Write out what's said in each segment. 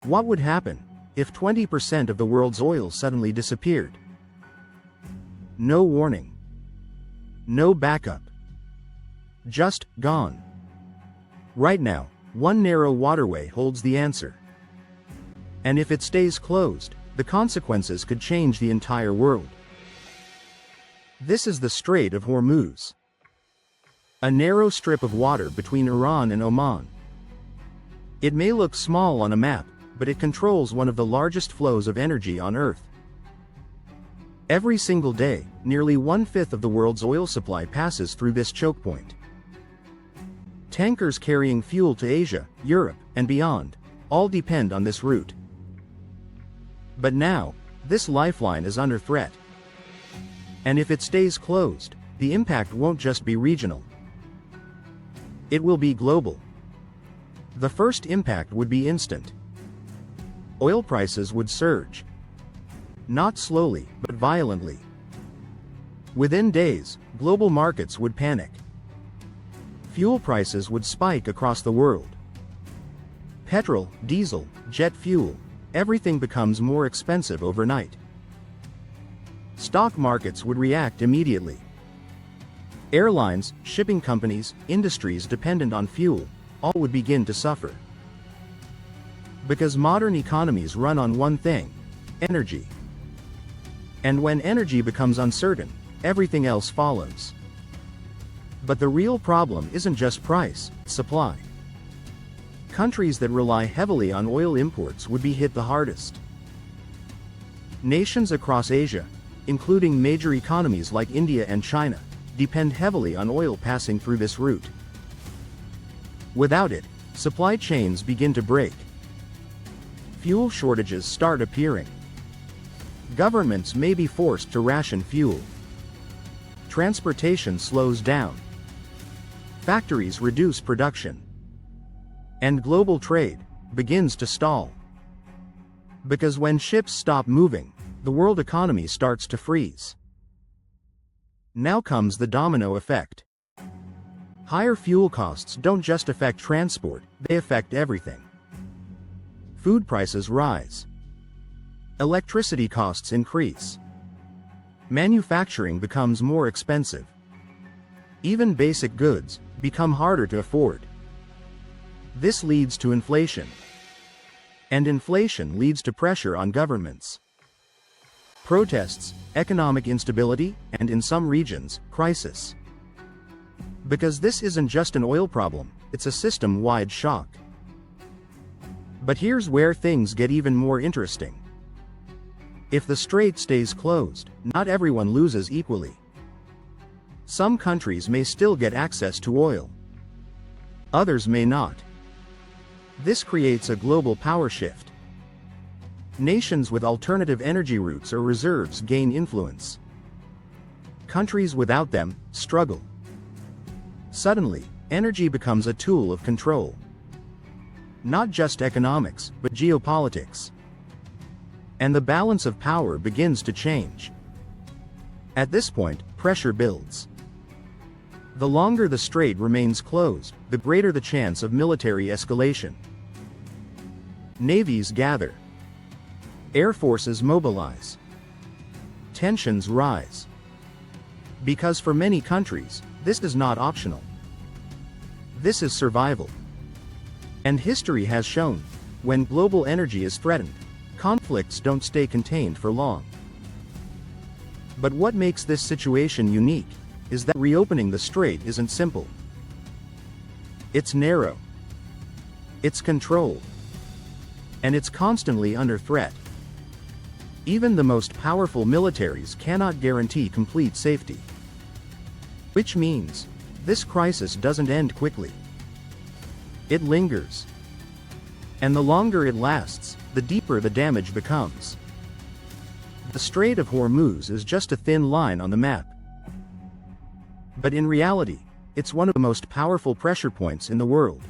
What would happen if 20% of the world's oil suddenly disappeared? No warning. No backup. Just gone. Right now, one narrow waterway holds the answer. And if it stays closed, the consequences could change the entire world. This is the Strait of Hormuz, a narrow strip of water between Iran and Oman. It may look small on a map, but it controls one of the largest flows of energy on Earth. Every single day, nearly 1/5 of the world's oil supply passes through this choke point. Tankers carrying fuel to Asia, Europe, and beyond, all depend on this route. But now, this lifeline is under threat. And if it stays closed, the impact won't just be regional. It will be global. The first impact would be instant. Oil prices would surge. Not slowly, but violently. Within days, global markets would panic. Fuel prices would spike across the world. Petrol, diesel, jet fuel, everything becomes more expensive overnight. Stock markets would react immediately. Airlines, shipping companies, industries dependent on fuel, all would begin to suffer. Because modern economies run on one thing: energy. And when energy becomes uncertain, everything else follows. But the real problem isn't just price, it's supply. Countries that rely heavily on oil imports would be hit the hardest. Nations across Asia, including major economies like India and China, depend heavily on oil passing through this route. Without it, supply chains begin to break. Fuel shortages start appearing. Governments may be forced to ration fuel. Transportation slows down. Factories reduce production. And global trade begins to stall. Because when ships stop moving, the world economy starts to freeze. Now comes the domino effect. Higher fuel costs don't just affect transport, they affect everything. Food prices rise. Electricity costs increase. Manufacturing becomes more expensive. Even basic goods become harder to afford. This leads to inflation. And inflation leads to pressure on governments. Protests, economic instability, and in some regions, crisis. Because this isn't just an oil problem, it's a system-wide shock. But here's where things get even more interesting. If the strait stays closed, not everyone loses equally. Some countries may still get access to oil. Others may not. This creates a global power shift. Nations with alternative energy routes or reserves gain influence. Countries without them struggle. Suddenly, energy becomes a tool of control. Not just economics, but geopolitics. And the balance of power begins to change. At this point, pressure builds. The longer the strait remains closed, the greater the chance of military escalation. Navies gather. Air forces mobilize. Tensions rise. Because for many countries, this is not optional. This is survival. And history has shown, when global energy is threatened, conflicts don't stay contained for long. But what makes this situation unique is that reopening the strait isn't simple. It's narrow. It's controlled. And it's constantly under threat. Even the most powerful militaries cannot guarantee complete safety. Which means, this crisis doesn't end quickly. It lingers. And the longer it lasts, the deeper the damage becomes. The Strait of Hormuz is just a thin line on the map. But in reality, it's one of the most powerful pressure points in the world.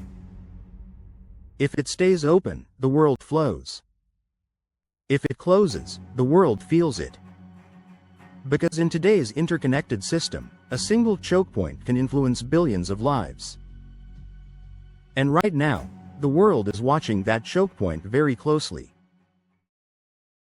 If it stays open, the world flows. If it closes, the world feels it. Because in today's interconnected system, a single choke point can influence billions of lives. And right now, The world is watching that choke point very closely.